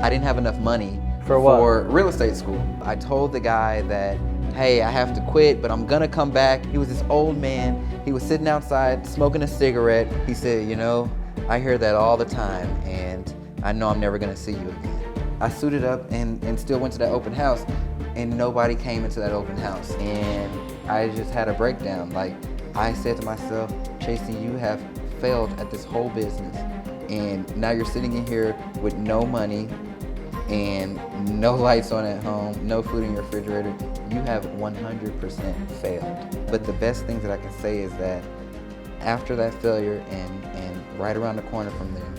I didn't have enough money For what? for real estate school. I told the guy that, hey, I have to quit, but I'm gonna come back. He was this old man. He was sitting outside smoking a cigarette. He said, you know, I hear that all the time, and I know I'm never gonna see you again. I suited up and still went to that open house, and nobody came into that open house. And I just had a breakdown. Like, I said to myself, Chastin, you have failed at this whole business. And now you're sitting in here with no money and no lights on at home, no food in your refrigerator. You have 100% failed. But the best thing that I can say is that after that failure and right around the corner from there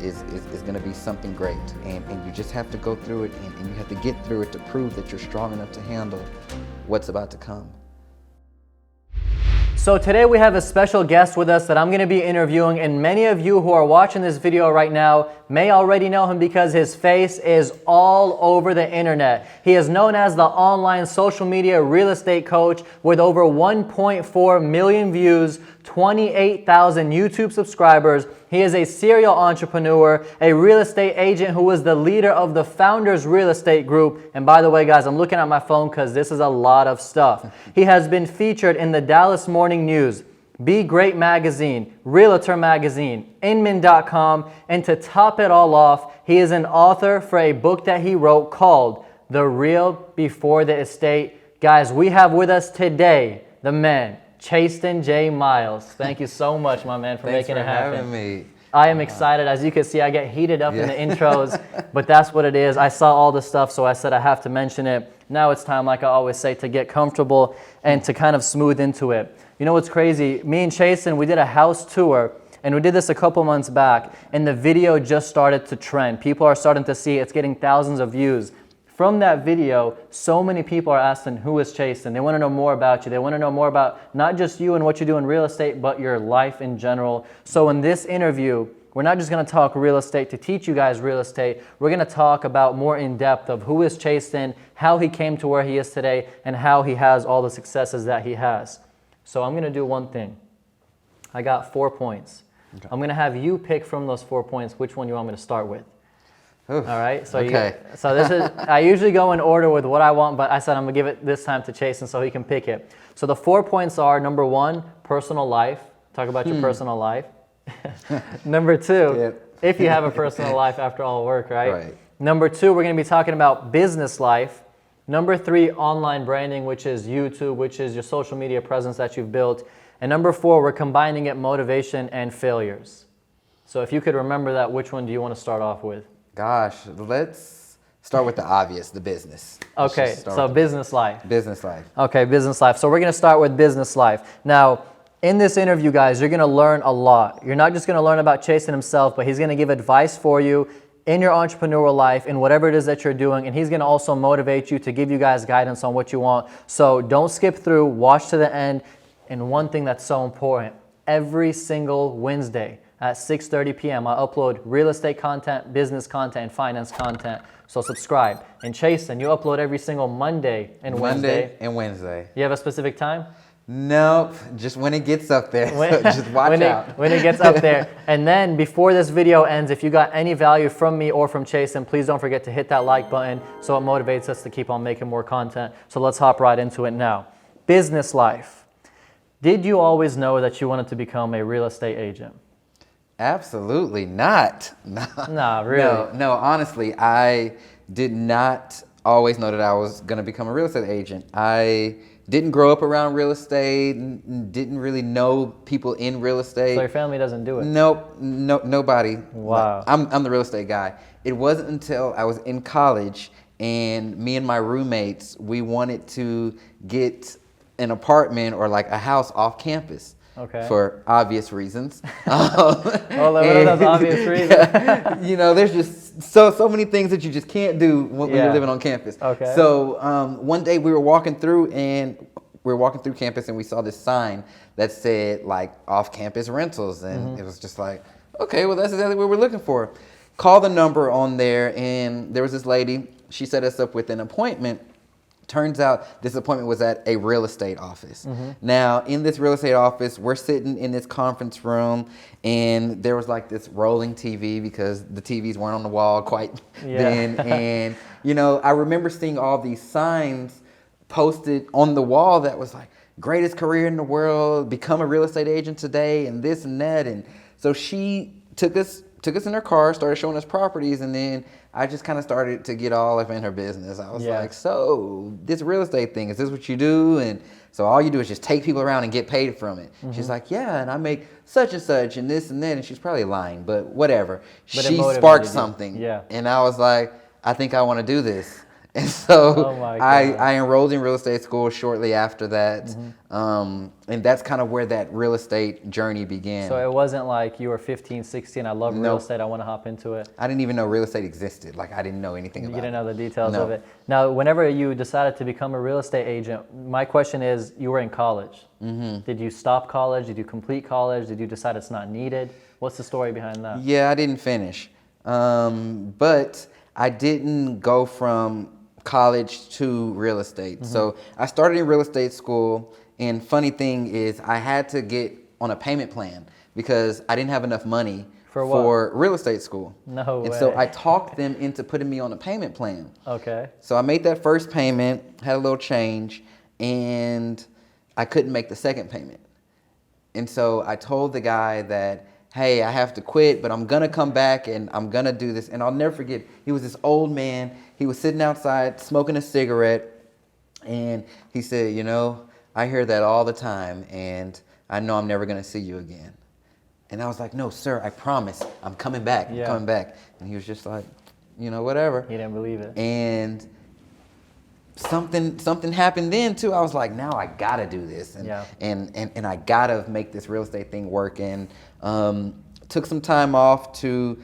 is gonna be something great. And you just have to go through it and you have to get through it to prove that you're strong enough to handle what's about to come. So today we have a special guest with us that I'm going to be interviewing, and many of you who are watching this video right now may already know him because his face is all over the internet. He is known as the online social media real estate coach with over 1.4 million views, 28,000 YouTube subscribers. He is a serial entrepreneur, a real estate agent who is the leader of the Founders Real Estate Group. And by the way, guys, I'm looking at my phone because this is a lot of stuff. He has been featured in the Dallas Morning News, Be Great Magazine, Realtor Magazine, Inman.com, and to top it all off, he is an author for a book that he wrote called The Real Before the Estate. Guys, we have with us today the man, Chastin J Miles. Thank you so much, my man, for making it happen. Thanks for having me. I am excited. As you can see, I get heated up in the intros, but that's what it is. I saw all the stuff, so I said I have to mention it. Now it's time, like I always say, to get comfortable and to kind of smooth into it. You know what's crazy? Me and Chastin, we did a house tour, and we did this a couple months back, and the video just started to trend. People are starting to see it. It's getting thousands of views. From that video, so many people are asking, who is Chastin? They want to know more about you. They want to know more about not just you and what you do in real estate, but your life in general. So in this interview, we're not just going to talk real estate to teach you guys real estate. We're going to talk about more in depth of who is Chastin, how he came to where he is today, and how he has all the successes that he has. So I'm going to do one thing. I got 4 points. Okay. I'm going to have you pick from those 4 points which one you want me to start with. Oof. All right. So okay. So this is. I usually go in order with what I want, but I said I'm gonna give it this time to Chastin so he can pick it. So the 4 points are: number 1, personal life. Talk about your personal life. Number 2, if you have a personal life after all work, right? Right. Number 2, we're gonna be talking about business life. Number 3, online branding, which is YouTube, which is your social media presence that you've built. And number 4, we're combining it, motivation and failures. So if you could remember that, which one do you want to start off with? Gosh, let's start with the obvious, the business. Okay, so business life. Business life. Okay, business life. So we're going to start with business life. Now, in this interview, guys, you're going to learn a lot. You're not just going to learn about Chastin himself, but he's going to give advice for you in your entrepreneurial life, in whatever it is that you're doing, and he's going to also motivate you to give you guys guidance on what you want. So don't skip through, watch to the end. And one thing that's so important, every single Wednesday, at 6:30 p.m. I upload real estate content, business content, and finance content. So subscribe. And Chastin, you upload every single Monday and Wednesday. Monday and Wednesday. You have a specific time? Nope, just when it gets up there. So just watch out. When it gets up there. And then before this video ends, if you got any value from me or from Chastin, please don't forget to hit that like button so it motivates us to keep on making more content. So let's hop right into it now. Business life. Did you always know that you wanted to become a real estate agent? Absolutely not. No, really? No, honestly, I did not always know that I was going to become a real estate agent. I didn't grow up around real estate, didn't really know people in real estate. So your family doesn't do it? Nope, nobody. Wow. I'm the real estate guy. It wasn't until I was in college and me and my roommates, we wanted to get an apartment or like a house off campus. Okay. For obvious reasons. Well, what are those obvious reasons? You know, there's just so many things that you just can't do when you're living on campus. Okay. So one day we were walking through campus and we saw this sign that said like off-campus rentals, and it was just like, okay, well that's exactly what we're looking for. Call the number on there, and there was this lady. She set us up with an appointment Turns out this appointment was at a real estate office. Now, in this real estate office, we're sitting in this conference room, and there was like this rolling TV because the TVs weren't on the wall quite then. And, I remember seeing all these signs posted on the wall that was like, greatest career in the world, become a real estate agent today, and this and that. And so she took us in her car, started showing us properties, and then I just kind of started to get all up in her business. I was like, so this real estate thing, is this what you do? And so all you do is just take people around and get paid from it. She's like, yeah, and I make such and such and this and that. And she's probably lying, but whatever. But she sparked something. Yeah. And I was like, I think I want to do this. And so I enrolled in real estate school shortly after that. And that's kind of where that real estate journey began. So it wasn't like you were 15, 16, I love real estate, I want to hop into it. I didn't even know real estate existed. Like, I didn't know anything about it. You didn't know the details of it. Now, whenever you decided to become a real estate agent, my question is, you were in college. Did you stop college? Did you complete college? Did you decide it's not needed? What's the story behind that? Yeah, I didn't finish. But I didn't go from college to real estate. So I started in real estate school, and funny thing is I had to get on a payment plan because I didn't have enough money for real estate school. No way. And so I talked them into putting me on a payment plan. Okay. So I made that first payment, had a little change, and I couldn't make the second payment. And so I told the guy that, hey, I have to quit, but I'm gonna come back and I'm gonna do this. And I'll never forget, he was this old man. He was sitting outside smoking a cigarette, and he said, I hear that all the time, and I know I'm never gonna see you again. And I was like, no, sir, I promise, I'm coming back, I'm coming back. And he was just like, whatever. He didn't believe it. And something happened then too. I was like, now I gotta do this, and I gotta make this real estate thing work. And took some time off to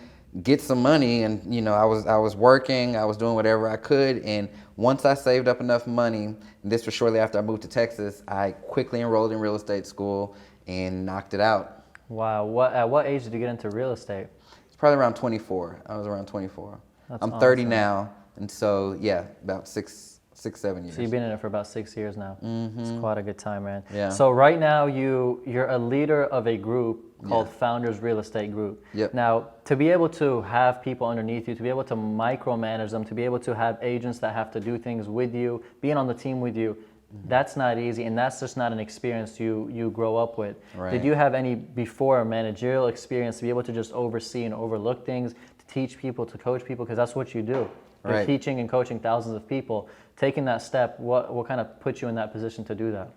get some money, and I was working, I was doing whatever I could, and once I saved up enough money, and this was shortly after I moved to Texas, I quickly enrolled in real estate school and knocked it out. Wow. At what age did you get into real estate? It's probably around 24. I was around 24. I'm 30 now, and so yeah, about 6-7 years. So you've been in it for about 6 years now. It's quite a good time, man. Yeah. So right now you're a leader of a group called Founders Real Estate Group. Yep. Now, to be able to have people underneath you, to be able to micromanage them, to be able to have agents that have to do things with you, being on the team with you, that's not easy, and that's just not an experience you grow up with. Right. Did you have any before managerial experience to be able to just oversee and overlook things, to teach people, to coach people, because that's what you do. You're teaching and coaching thousands of people. Taking that step, what kind of put you in that position to do that?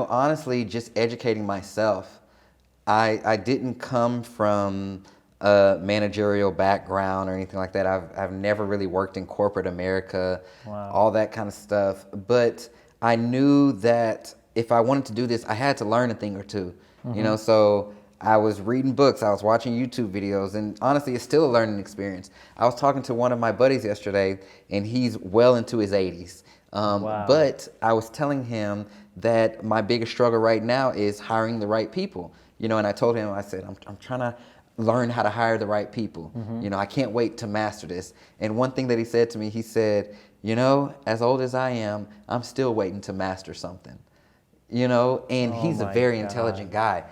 Honestly, just educating myself. I didn't come from a managerial background or anything like that. I've never really worked in corporate America, all that kind of stuff. But I knew that if I wanted to do this, I had to learn a thing or two. So I was reading books, I was watching YouTube videos, and honestly, it's still a learning experience. I was talking to one of my buddies yesterday, and he's well into his 80s. But I was telling him that my biggest struggle right now is hiring the right people. And I told him, I said, I'm trying to learn how to hire the right people. I can't wait to master this. And one thing that he said to me, he said, as old as I am, I'm still waiting to master something. And he's a very intelligent guy.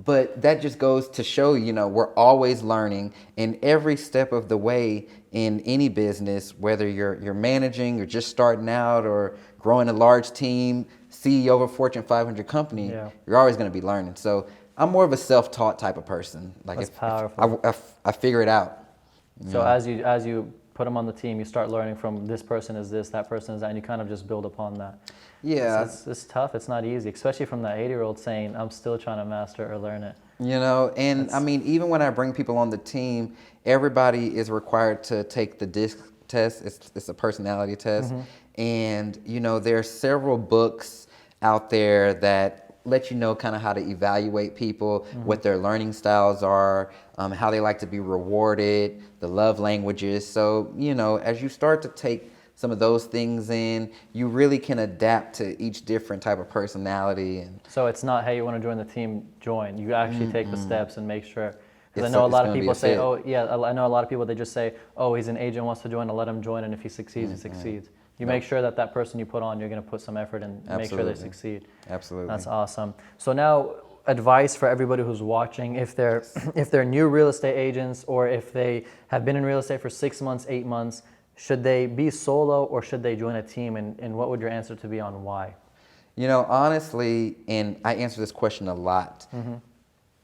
But that just goes to show, we're always learning, and every step of the way in any business, whether you're managing, you're just starting out, or growing a large team, CEO of a Fortune 500 company, you're always going to be learning. So I'm more of a self-taught type of person. Like That's powerful. I figure it out. So as you put them on the team, you start learning from this person is this, that person is that, and you kind of just build upon that. Yeah. It's tough. It's not easy, especially from that 80-year-old saying, I'm still trying to master or learn it. I mean, even when I bring people on the team, everybody is required to take the DISC test. It's a personality test. And, there are several books out there that let you know kind of how to evaluate people, what their learning styles are, how they like to be rewarded, the love languages. So, as you start to take some of those things in, you really can adapt to each different type of personality. And so it's not, hey, you want to join the team, join. You actually take the steps and make sure. Because I know a lot of people say, I know a lot of people, they just say, oh, he's an agent, wants to join, I'll let him join, and if he succeeds, he succeeds. You make sure that that person you put on, you're going to put some effort and make sure they succeed. Absolutely. That's awesome. So now, advice for everybody who's watching, if they're new real estate agents, or if they have been in real estate for 6 months, 8 months, should they be solo or should they join a team? And what would your answer to be on why? You know, honestly, and I answer this question a lot,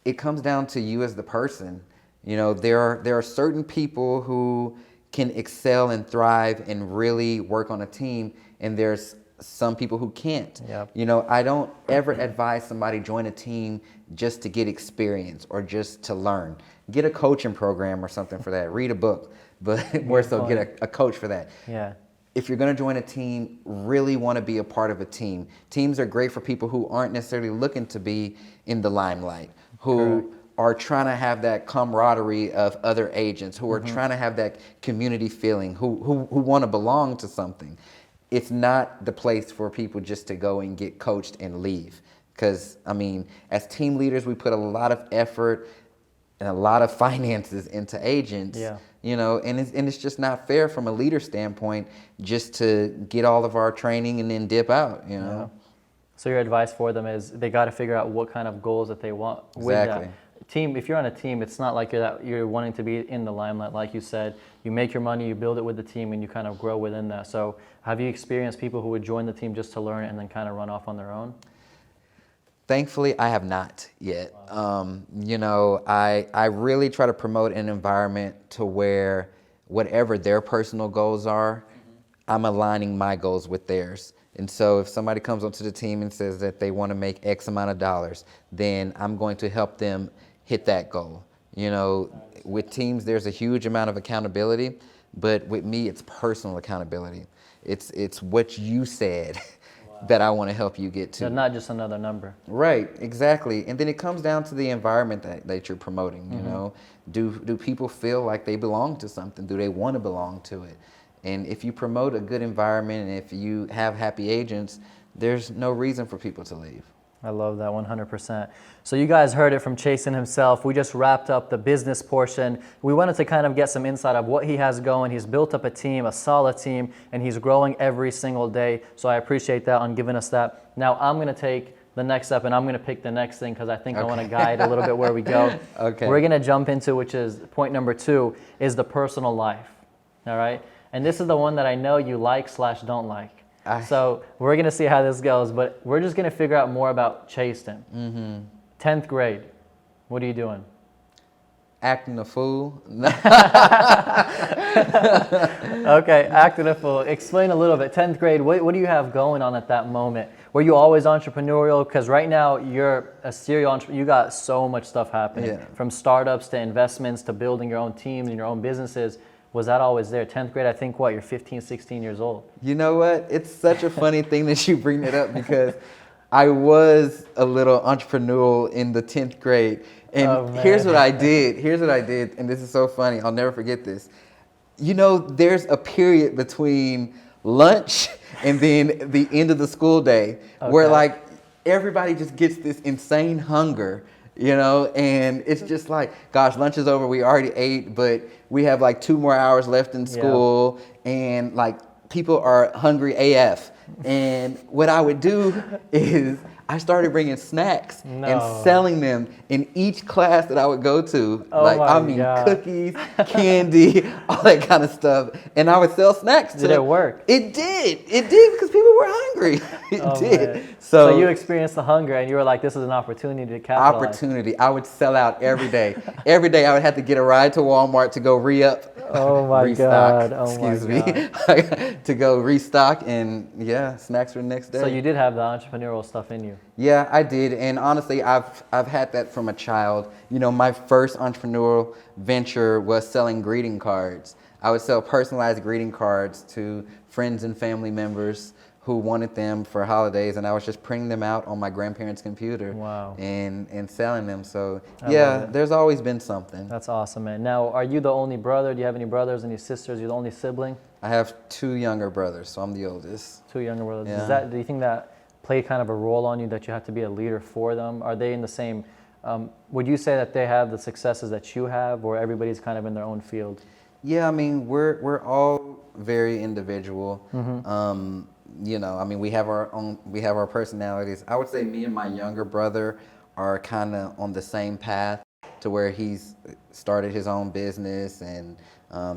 it comes down to you as the person. You know, there are certain people who can excel and thrive and really work on a team, and there's some people who can't. Yep. You know, I don't ever advise somebody join a team just to get experience or just to learn. Get a coaching program or something for that. Read a book, but more so get a coach for that. Yeah. If you're going to join a team, really want to be a part of a team. Teams are great for people who aren't necessarily looking to be in the limelight, who are trying to have that camaraderie of other agents, who are trying to have that community feeling, who want to belong to something. It's not the place for people just to go and get coached and leave. Because, I mean, as team leaders, we put a lot of effort and a lot of finances into agents. Yeah. You know, and it's just not fair from a leader standpoint just to get all of our training and then dip out, you know. Yeah. So your advice for them is they got to figure out what kind of goals that they want with that team. If you're on a team, it's not like you're wanting to be in the limelight. Like you said, you make your money, you build it with the team, and you kind of grow within that. So have you experienced people who would join the team just to learn and then kind of run off on their own? Thankfully, I have not yet. You know, I really try to promote an environment to where whatever their personal goals are, I'm aligning my goals with theirs. And so if somebody comes onto the team and says that they want to make X amount of dollars, then I'm going to help them hit that goal. You know, with teams, there's a huge amount of accountability, but with me, it's personal accountability. It's what you said that I want to help you get to. They're not just another number. Right, exactly. And then it comes down to the environment that you're promoting, you know. Do people feel like they belong to something? Do they want to belong to it? And if you promote a good environment and if you have happy agents, there's no reason for people to leave. I love that 100%. So you guys heard it from Chastin himself. We just wrapped up the business portion. We wanted to kind of get some insight of what he has going. He's built up a team, a solid team, and he's growing every single day. So I appreciate that on giving us that. Now I'm going to take the next step and I'm going to pick the next thing because I think I want to guide a little bit where we go. We're going to jump into, which is point number 2, is the personal life. All right? And this is the one that I know you like/don't like. So we're going to see how this goes, but we're just going to figure out more about Chastin. 10th grade, what are you doing? Acting a fool. Okay, acting a fool. Explain a little bit. 10th grade, what do you have going on at that moment? Were you always entrepreneurial? Because right now you're a serial entrepreneur. You got so much stuff happening, from startups to investments to building your own teams and your own businesses. Was that always there? 10th grade, I think, what, you're 15, 16 years old. You know what? It's such a funny thing that you bring that up because I was a little entrepreneurial in the 10th grade. And here's what I did. And this is so funny. I'll never forget this. You know, there's a period between lunch and then the end of the school day where, like, everybody just gets this insane hunger. You know, and it's just like, gosh, lunch is over. We already ate, but we have like 2 more hours left in school. And like people are hungry AF. And what I would do is I started bringing snacks and selling them in each class that I would go to. Cookies, candy, all that kind of stuff. And I would sell snacks to them. Did it work? It did because people were hungry. It did. Man. So you experienced the hunger and you were like, this is an opportunity to capitalize. Opportunity. I would sell out every day. Every day I would have to get a ride to Walmart to go re-up. God. To go restock and snacks for the next day. So you did have the entrepreneurial stuff in you. Yeah, I did. And honestly, I've had that from a child. You know, my first entrepreneurial venture was selling greeting cards. I would sell personalized greeting cards to friends and family members who wanted them for holidays, and I was just printing them out on my grandparents' computer and selling them. So there's always been something. That's awesome, man. Now, are you the only brother? Do you have any brothers, any sisters? You're the only sibling? I have 2 younger brothers, so I'm the oldest. 2 younger brothers. Yeah. Do you think that played kind of a role on you, that you have to be a leader for them? Are they in the same, would you say that they have the successes that you have, or everybody's kind of in their own field? Yeah, I mean, we're all very individual. You know, I mean, we have our personalities. I would say me and my younger brother are kind of on the same path to where he's started his own business and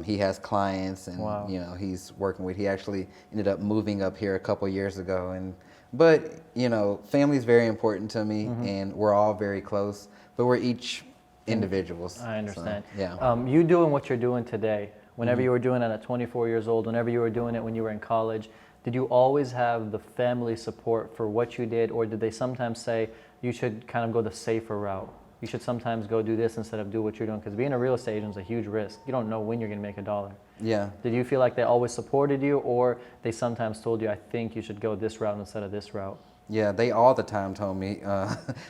he has clients and Wow. you know he's working with. He actually ended up moving up here a couple years ago, and but you know, family is very important to me, and we're all very close, but we're each individuals. I understand. So, yeah. You doing what you're doing today, whenever you were doing it at 24 years old, whenever you were doing it when you were in college, did you always have the family support for what you did, or did they sometimes say you should kind of go the safer route? You should sometimes go do this instead of do what you're doing, because being a real estate agent is a huge risk. You don't know when you're going to make a dollar. Yeah. Did you feel like they always supported you, or they sometimes told you, I think you should go this route instead of this route? Yeah, they all the time told me,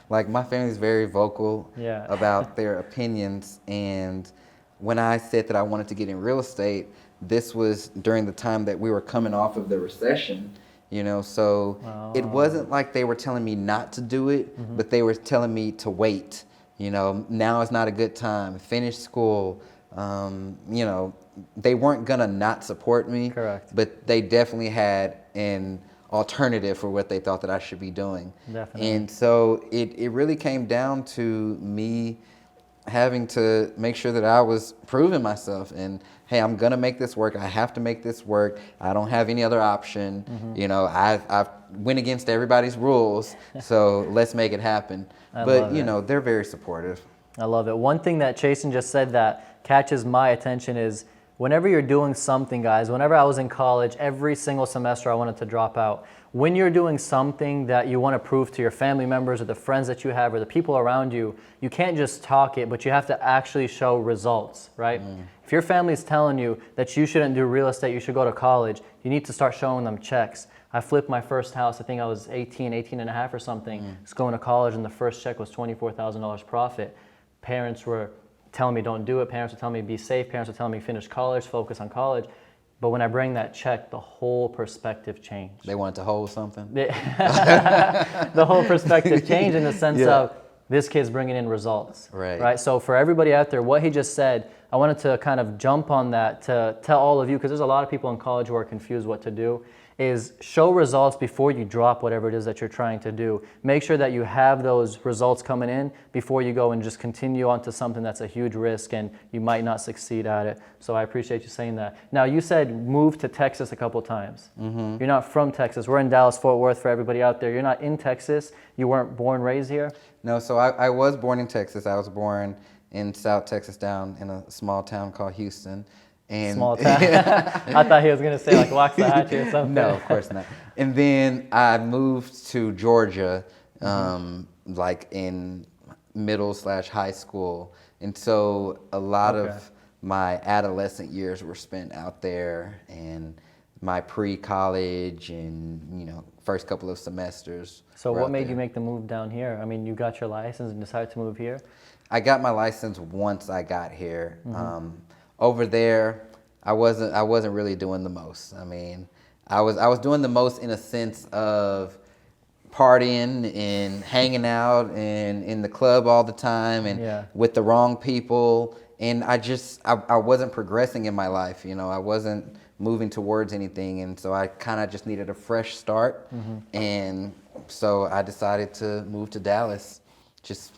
like my family's very vocal Yeah. about their opinions. And when I said that I wanted to get in real estate, this was during the time that we were coming off of the recession, you know, so it wasn't like they were telling me not to do it, but they were telling me to wait. You know, now is not a good time, finish school. You know, they weren't gonna not support me. Correct. But they definitely had an alternative for what they thought that I should be doing. Definitely. And so it really came down to me having to make sure that I was proving myself and hey, I'm gonna make this work. I have to make this work. I don't have any other option. You know, I've went against everybody's rules, so let's make it happen. But you know, they're very supportive. I love it. One thing that Chastin just said that catches my attention is whenever you're doing something, guys, whenever I was in college, every single semester I wanted to drop out. When you're doing something that you want to prove to your family members or the friends that you have or the people around you, you can't just talk it, but you have to actually show results, right? If your family's telling you that you shouldn't do real estate, you should go to college, you need to start showing them checks. I flipped my first house, I think I was 18 and a half or something. I was going to college and the first check was $24,000 profit. Parents were telling me don't do it. Parents were telling me be safe. Parents were telling me finish college, focus on college. But when I bring that check, the whole perspective changed. They wanted to hold something. The whole perspective changed in the sense of this kid's bringing in results. Right. So for everybody out there, what he just said, I wanted to kind of jump on that to tell all of you, because there's a lot of people in college who are confused what to do, is show results before you drop whatever it is that you're trying to do. Make sure that you have those results coming in before you go and just continue on to something that's a huge risk and you might not succeed at it. So I appreciate you saying that. Now, you said move to Texas a couple times. You're not from Texas. We're in Dallas, Fort Worth for everybody out there. You're not in Texas. You weren't born, raised here? No, so I was born in Texas. I was born in South Texas down in a small town called Houston. And small town. I thought he was going to say like Waxahachie or something. No, of course not. And then I moved to Georgia, like in middle/high school. And so a lot of my adolescent years were spent out there, and my pre-college and, you know, first couple of semesters. So what made you make the move down here? I mean, you got your license and decided to move here? I got my license once I got here. Over there, I wasn't really doing the most. I mean, I was doing the most in a sense of partying and hanging out and in the club all the time and with the wrong people. And I wasn't progressing in my life. You know, I wasn't moving towards anything. And so I kind of just needed a fresh start. And so I decided to move to Dallas. Just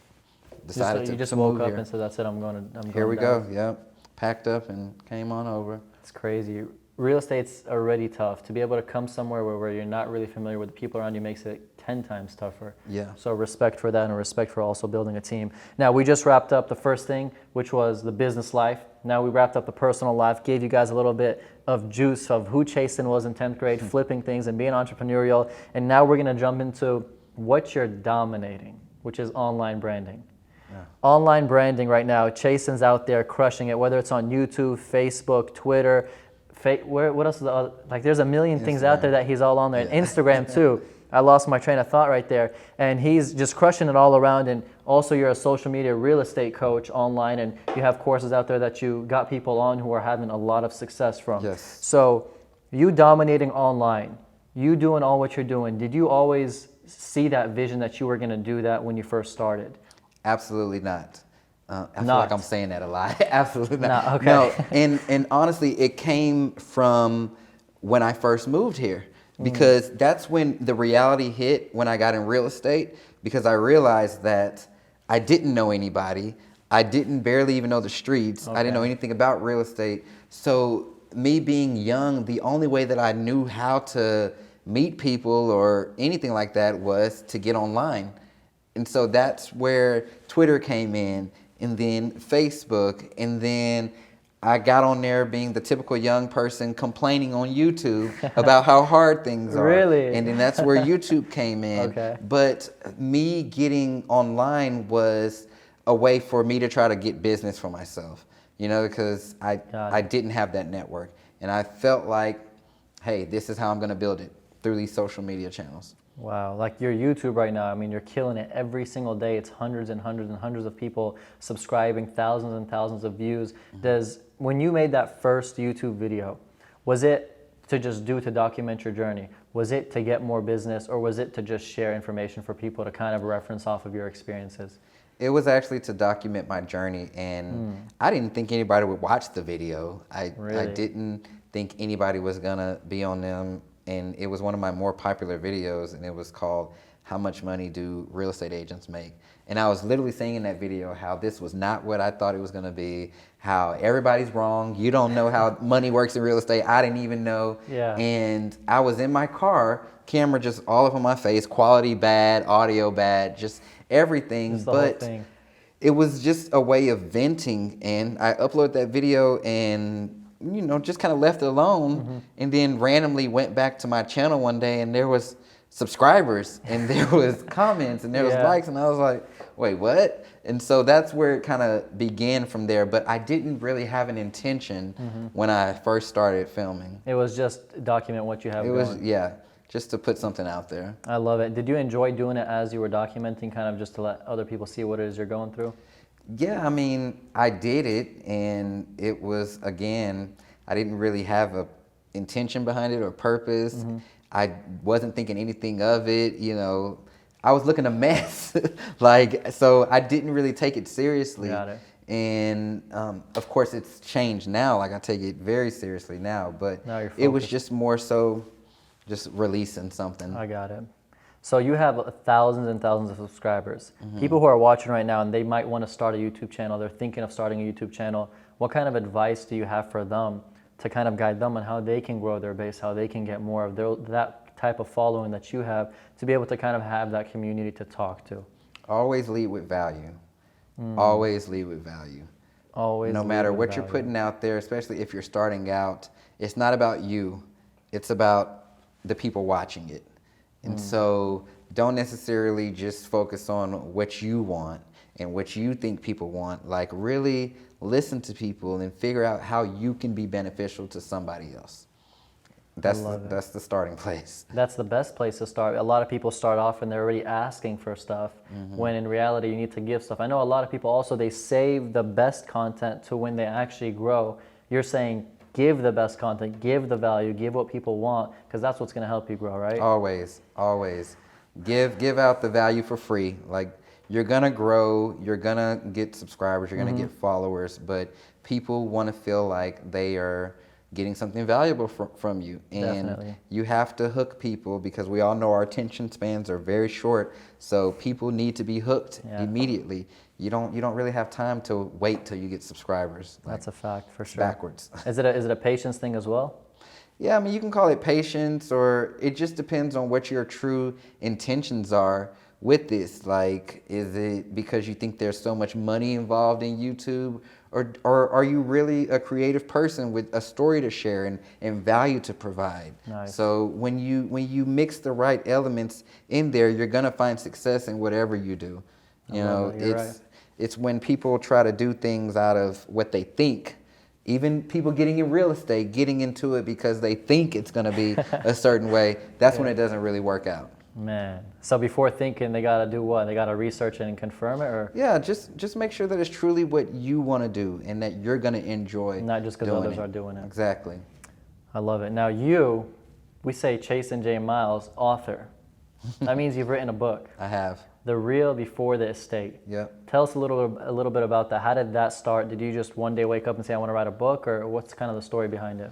decided you just to woke move up here. and said, that's it, I'm going Here we down. go, yep. Packed up and came on over. It's crazy. Real estate's already tough. To be able to come somewhere where you're not really familiar with the people around you makes it 10 times tougher. Yeah. So respect for that and respect for also building a team. Now, we just wrapped up the first thing, which was the business life. Now we wrapped up the personal life, gave you guys a little bit of juice of who Chastin was in 10th grade, flipping things and being entrepreneurial. And now we're going to jump into what you're dominating, which is online branding. Online branding right now, Chastin's out there crushing it, whether it's on YouTube, Facebook, Twitter, what else is the other? Like there's a million things out there that he's all on there. And Instagram too. I lost my train of thought right there. And he's just crushing it all around. And also you're a social media real estate coach online, and you have courses out there that you got people on who are having a lot of success from. Yes. So you dominating online, you doing all what you're doing, did you always see that vision that you were going to do that when you first started? Absolutely not. I feel like I'm saying that a lot. Absolutely not. No, okay. No, and honestly, it came from when I first moved here, because that's when the reality hit when I got in real estate, because I realized that I didn't know anybody. I didn't barely even know the streets. I didn't know anything about real estate. So me being young, the only way that I knew how to meet people or anything like that was to get online. And so that's where Twitter came in, and then Facebook, and then I got on there being the typical young person complaining on YouTube about how hard things are. Really? And then that's where YouTube came in. Okay. But me getting online was a way for me to try to get business for myself, you know, because I didn't have that network. And I felt like, hey, this is how I'm going to build it, through these social media channels. Wow, like your YouTube right now, I mean, you're killing it every single day. It's hundreds and hundreds and hundreds of people subscribing, thousands and thousands of views. When you made that first YouTube video, was it to just document your journey? Was it to get more business, or was it to just share information for people to kind of reference off of your experiences? It was actually to document my journey, and I didn't think anybody would watch the video. I didn't think anybody was gonna be on them. And it was one of my more popular videos, and it was called How Much Money Do Real Estate Agents Make? And I was literally saying in that video how this was not what I thought it was gonna be, how everybody's wrong, you don't know how money works in real estate, I didn't even know. Yeah. And I was in my car, camera just all up on my face, quality bad, audio bad, just everything. Just the whole thing. It was just a way of venting, and I uploaded that video and just kind of left it alone, and then randomly went back to my channel one day, and there was subscribers, and there was comments, and there was likes, and I was like, wait, what? And so that's where it kind of began from there, but I didn't really have an intention when I first started filming. It was just document what you have going. Just to put something out there. I love it. Did you enjoy doing it as you were documenting, kind of just to let other people see what it is you're going through? Yeah, I mean, I did it, and it was, again, I didn't really have a intention behind it or purpose. I wasn't thinking anything of it, I was looking a mess. So I didn't really take it seriously. Got it. And of course it's changed now, I take it very seriously now, but now it was just more so just releasing something. I got it. So you have thousands and thousands of subscribers. People who are watching right now, and they might want to start a YouTube channel, they're thinking of starting a YouTube channel. What kind of advice do you have for them to kind of guide them on how they can grow their base, how they can get more of that type of following that you have, to be able to kind of have that community to talk to? Always lead with value. Always lead with value. Always. No matter what you're putting out there, especially if you're starting out, it's not about you. It's about the people watching it. And so don't necessarily just focus on what you want and what you think people want. Really listen to people and figure out how you can be beneficial to somebody else. That's the starting place. That's the best place to start. A lot of people start off and they're already asking for stuff, when in reality you need to give stuff. I know a lot of people also, they save the best content to when they actually grow. You're saying give the best content, give the value, give what people want, because that's what's going to help you grow, right? Always, always. Give out the value for free. You're going to grow, you're going to get subscribers, you're going to get followers, but people want to feel like they are getting something valuable from you. And Definitely. You have to hook people, because we all know our attention spans are very short, so people need to be hooked immediately. You don't really have time to wait till you get subscribers. That's a fact, for sure. Backwards. Is it a patience thing as well? Yeah, I mean, you can call it patience, or it just depends on what your true intentions are with this. Is it because you think there's so much money involved in YouTube, or are you really a creative person with a story to share and value to provide? Nice. So when you mix the right elements in there, you're gonna find success in whatever you do. It's when people try to do things out of what they think. Even people getting in real estate, getting into it because they think it's going to be a certain way, that's when it doesn't really work out. Man. So before thinking, they got to do what? They got to research it and confirm it? Or? Yeah, just make sure that it's truly what you want to do and that you're going to enjoy. Not just because others are doing it. Exactly. I love it. Now we say Chastin J Miles, author. That means you've written a book. I have. The real before the estate. Yep. Tell us a little bit about that. How did that start? Did you just one day wake up and say, I want to write a book, or what's kind of the story behind it?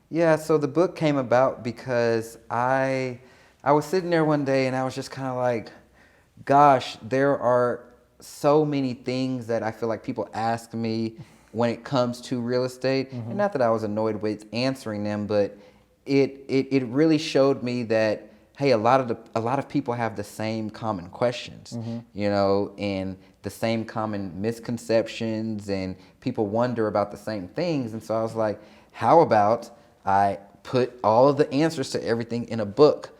Yeah, so the book came about because I was sitting there one day and I was just kind of like, gosh, there are so many things that I feel like people ask me when it comes to real estate. And not that I was annoyed with answering them, but it really showed me that, hey, a lot of people have the same common questions, you know, and the same common misconceptions, and people wonder about the same things. And so I was like, how about I put all of the answers to everything in a book?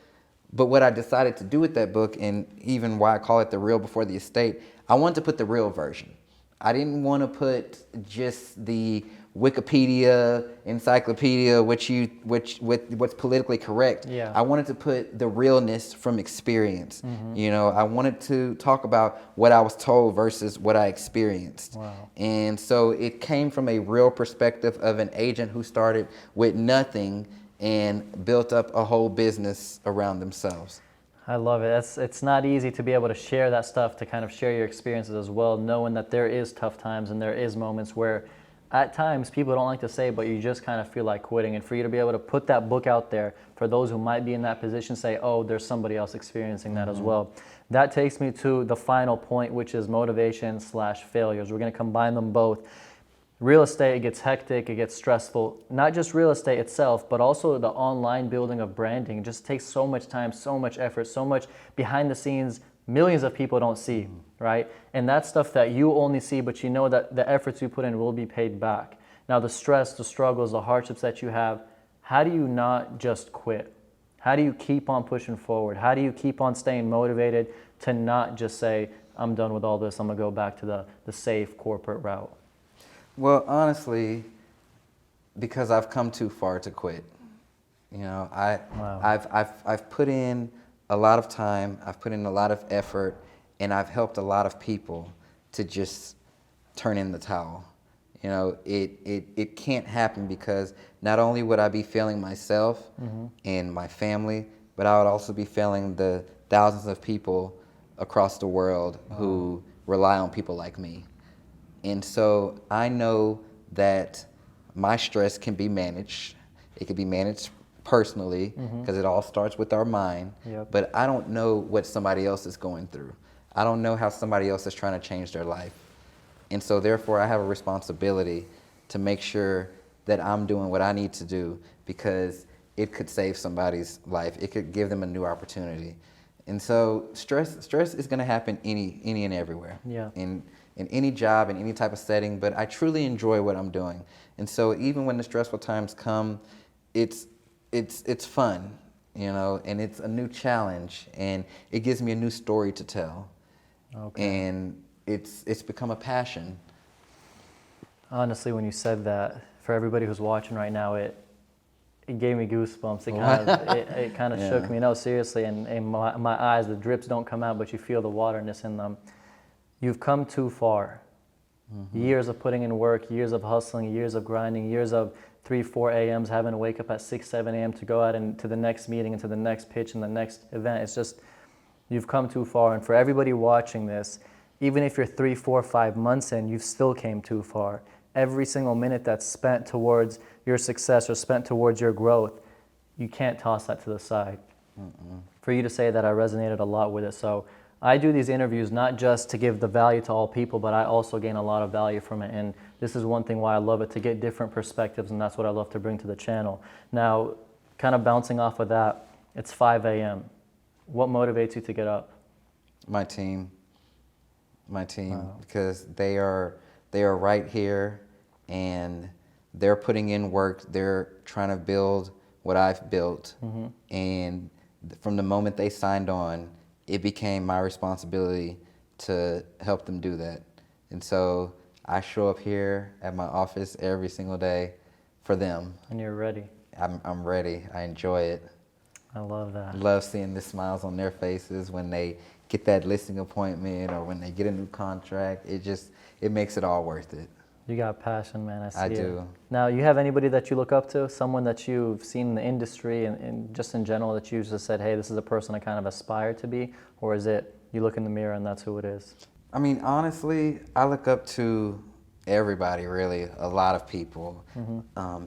But what I decided to do with that book, and even why I call it The Real Before the Estate, I wanted to put the real version. I didn't want to put just the Wikipedia, encyclopedia, what's politically correct. Yeah. I wanted to put the realness from experience. You know, I wanted to talk about what I was told versus what I experienced. Wow. And so it came from a real perspective of an agent who started with nothing and built up a whole business around themselves. I love it. It's not easy to be able to share that stuff, to kind of share your experiences as well, knowing that there is tough times and there is moments where at times people don't like to say, but you just kind of feel like quitting. And for you to be able to put that book out there for those who might be in that position, say, oh, there's somebody else experiencing that as well. That takes me to the final point, which is motivation/failures. We're going to combine them both. Real estate, it gets hectic, it gets stressful. Not just real estate itself, but also the online building of branding. It just takes so much time, so much effort, so much behind the scenes millions of people don't see, right? And that's stuff that you only see, but you know that the efforts you put in will be paid back. Now the stress, the struggles, the hardships that you have, how do you not just quit? How do you keep on pushing forward? How do you keep on staying motivated to not just say, I'm done with all this, I'm gonna go back to the safe corporate route? Well, honestly, because I've come too far to quit. You know, I've put in a lot of time, I've put in a lot of effort, and I've helped a lot of people to just turn in the towel. You know, it can't happen, because not only would I be failing myself and my family, but I would also be failing the thousands of people across the world who rely on people like me. And so I know that my stress can be managed. It can be managed personally, because it all starts with our mind. Yep. But I don't know what somebody else is going through. I don't know how somebody else is trying to change their life. And so therefore I have a responsibility to make sure that I'm doing what I need to do, because it could save somebody's life. It could give them a new opportunity. And so stress is going to happen any and everywhere. Yeah. In any job, in any type of setting, but I truly enjoy what I'm doing. And so even when the stressful times come, it's fun, you know, and it's a new challenge, and it gives me a new story to tell. Okay. And it's become a passion. Honestly, when you said that, for everybody who's watching right now, it gave me goosebumps. It kind of shook me. No, seriously, and my eyes, the drips don't come out, but you feel the waterness in them. You've come too far. Years of putting in work, years of hustling, years of grinding, years of 3, 4 a.m.s, having to wake up at 6, 7 a.m. to go out and to the next meeting and to the next pitch and the next event. It's just, you've come too far. And for everybody watching this, even if you're 3, 4, 5 months in, you've still came too far. Every single minute that's spent towards your success or spent towards your growth, you can't toss that to the side. For you to say that, I resonated a lot with it. So I do these interviews not just to give the value to all people, but I also gain a lot of value from it. And this is one thing why I love it, to get different perspectives, and that's what I love to bring to the channel. Now, kind of bouncing off of that, it's 5 a.m. What motivates you to get up? My team, because they are right here, and they're putting in work. They're trying to build what I've built, and from the moment they signed on, it became my responsibility to help them do that. And so I show up here at my office every single day for them. And you're ready. I'm ready. I enjoy it. I love that. I love seeing the smiles on their faces when they get that listing appointment or when they get a new contract. It makes it all worth it. You got passion, man. I see I it. do. Now, you have anybody that you look up to? Someone that you've seen in the industry and just in general that you just said, hey, this is a person I kind of aspire to be? Or is it you look in the mirror and that's who it is? I mean, honestly, I look up to everybody, really. A lot of people.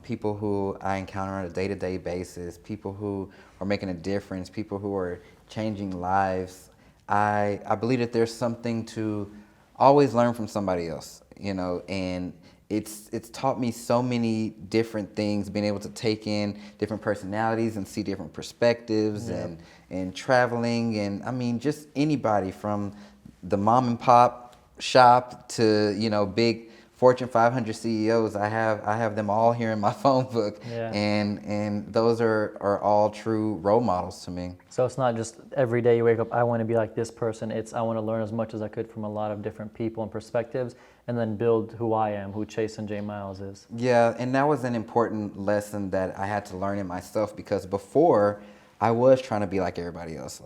People who I encounter on a day-to-day basis, people who are making a difference, people who are changing lives. I believe that there's something to always learn from somebody else, you know, and it's taught me so many different things, being able to take in different personalities and see different perspectives, and traveling, and I mean, just anybody from the mom and pop shop to, you know, big Fortune 500 CEOs. I have them all here in my phone book, and those are all true role models to me. So it's not just every day you wake up, I want to be like this person. It's I want to learn as much as I could from a lot of different people and perspectives, and then build who I am, who Chastin J Miles is. Yeah, and that was an important lesson that I had to learn in myself, because before I was trying to be like everybody else,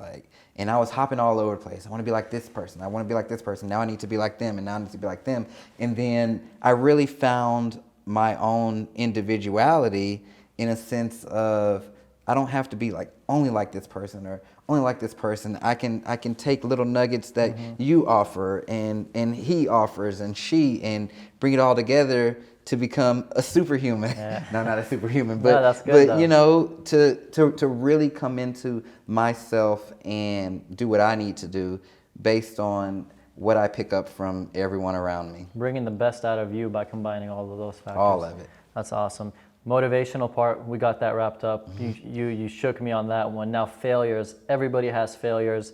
and I was hopping all over the place. I want to be like this person. I want to be like this person. Now I need to be like them, and now I need to be like them. And then I really found my own individuality in a sense of I don't have to be like only like this person or only like this person. I can take little nuggets that you offer and he offers and she, and bring it all together to become a superhuman. No, not a superhuman, but, no, that's good, but you know, to really come into myself and do what I need to do based on what I pick up from everyone around me. Bringing the best out of you by combining all of those factors. All of it. That's awesome. Motivational part, we got that wrapped up. You shook me on that one. Now failures, everybody has failures.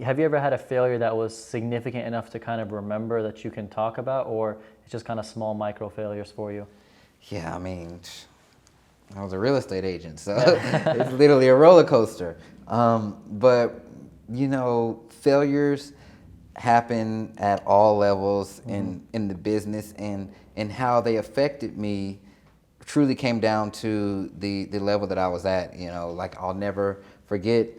Have you ever had a failure that was significant enough to kind of remember that you can talk about, or it's just kind of small micro failures for you? Yeah, I mean, I was a real estate agent, so it's literally a roller coaster. But, you know, failures happen at all levels in the business, and how they affected me truly came down to the level that I was at. You know, like I'll never forget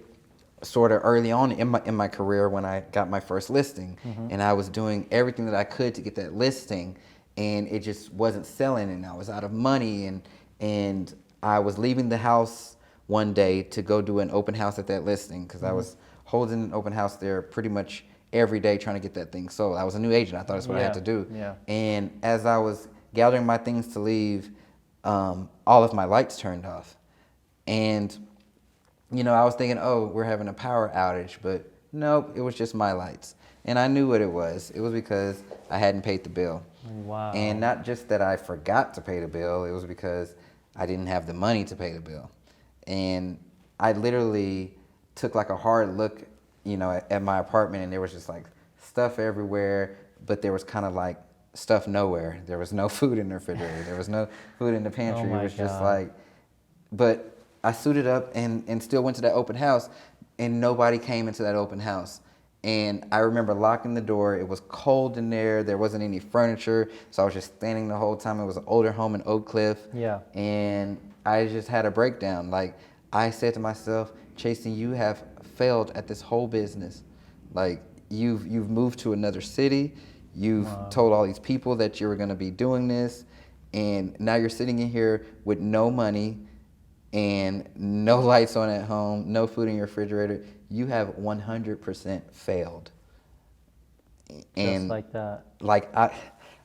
sort of early on in my career when I got my first listing, and I was doing everything that I could to get that listing, and it just wasn't selling, and I was out of money, and I was leaving the house one day to go do an open house at that listing, because I was holding an open house there pretty much every day trying to get that thing sold. I was a new agent. I thought that's what I had to do. And as I was gathering my things to leave, all of my lights turned off. And, you know, I was thinking, oh, we're having a power outage, but nope, it was just my lights. And I knew what it was. It was because I hadn't paid the bill. Wow. And not just that I forgot to pay the bill, it was because I didn't have the money to pay the bill. And I literally took like a hard look, you know, at my apartment, and there was just like stuff everywhere, but there was kind of like stuff nowhere. There was no food in the refrigerator. There was no food in the pantry. It was just like, but I suited up and still went to that open house, and nobody came into that open house. And I remember locking the door. It was cold in there. There wasn't any furniture, so I was just standing the whole time. It was an older home in Oak Cliff. And I just had a breakdown. Like, I said to myself, Chastin, you have failed at this whole business. Like, you've moved to another city. You've told all these people that you were going to be doing this, and now you're sitting in here with no money and no lights on at home, no food in your refrigerator. You have 100% failed. And just like that. Like,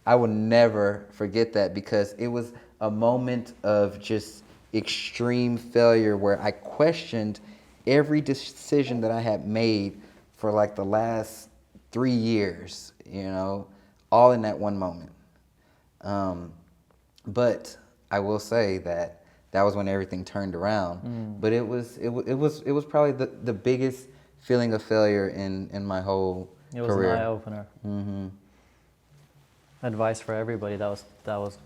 I will never forget that, because it was a moment of just extreme failure where I questioned every decision that I had made for like the last 3 years, you know, all in that one moment. But I will say that was when everything turned around. But it was probably the biggest feeling of failure in my whole career. It was an eye opener. Advice for everybody that was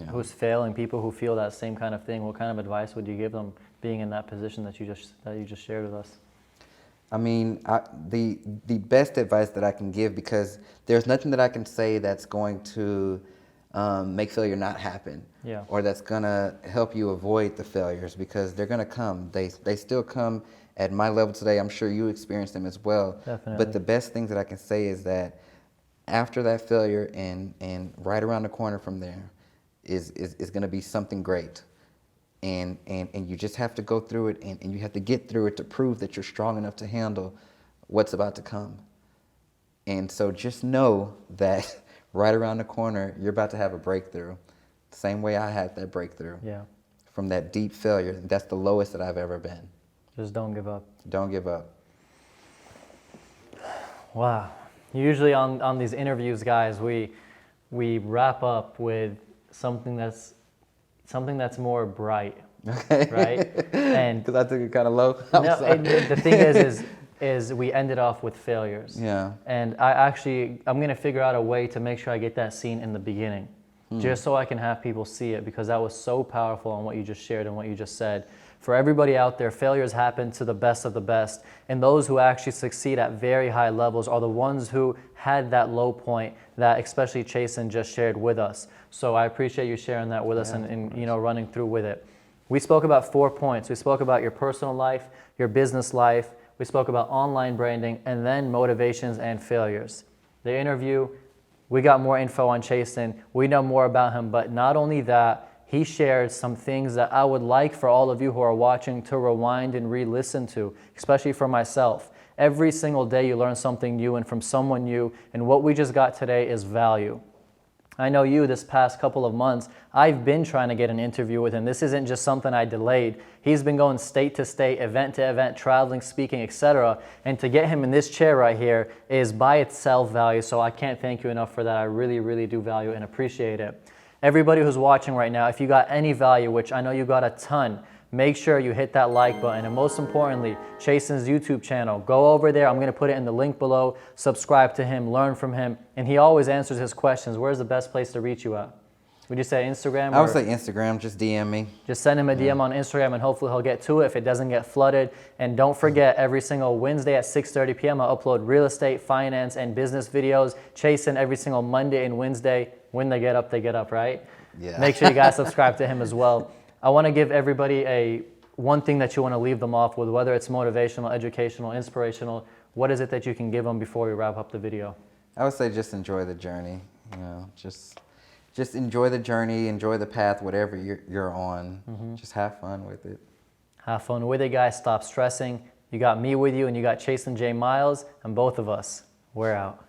who's failing, people who feel that same kind of thing. What kind of advice would you give them, being in that position that you just shared with us? I mean, the best advice that I can give, because there's nothing that I can say that's going to make failure not happen, or that's gonna help you avoid the failures, because they're gonna come. They still come at my level today. I'm sure you experience them as well. Definitely. But the best things that I can say is that after that failure and right around the corner from there is gonna be something great. And you just have to go through it, and you have to get through it to prove that you're strong enough to handle what's about to come. And so just know that right around the corner, you're about to have a breakthrough. The same way I had that breakthrough. Yeah. From that deep failure. That's the lowest that I've ever been. Just don't give up. Don't give up. Wow. Usually on these interviews, guys, we wrap up with something that's more bright. Okay. Right? And because I took it kind of low. The thing is we ended off with failures. Yeah. And I'm gonna figure out a way to make sure I get that scene in the beginning, just so I can have people see it, because that was so powerful on what you just shared and what you just said. For everybody out there, failures happen to the best of the best, and those who actually succeed at very high levels are the ones who had that low point that especially Chastin just shared with us. So I appreciate you sharing that with us and running through with it. We spoke about 4 points. We spoke about your personal life, your business life, we spoke about online branding, and then motivations and failures. The interview, we got more info on Chastin. We know more about him, but not only that, he shared some things that I would like for all of you who are watching to rewind and re-listen to, especially for myself. Every single day you learn something new and from someone new, and what we just got today is value. I know this past couple of months, I've been trying to get an interview with him. This isn't just something I delayed. He's been going state to state, event to event, traveling, speaking, etc. And to get him in this chair right here is by itself value. So I can't thank you enough for that. I really, really do value and appreciate it. Everybody who's watching right now, if you got any value, which I know you got a ton, make sure you hit that like button. And most importantly, Chastin's YouTube channel. Go over there. I'm going to put it in the link below. Subscribe to him, learn from him. And he always answers his questions. Where's the best place to reach you at? Would you say Instagram? I would say Instagram. Just DM me. Just send him a DM on Instagram and hopefully he'll get to it if it doesn't get flooded. And don't forget, every single Wednesday at 6:30 p.m. I upload real estate, finance, and business videos. Chastin every single Monday and Wednesday. When they get up, right? Yeah. Make sure you guys subscribe to him as well. I want to give everybody one thing that you want to leave them off with, whether it's motivational, educational, inspirational. What is it that you can give them before we wrap up the video? I would say just enjoy the journey. Just enjoy the journey, enjoy the path, whatever you're on. Just have fun with it. Have fun with it, guys. Stop stressing. You got me with you, and you got Chastin J Miles, and both of us, we're out.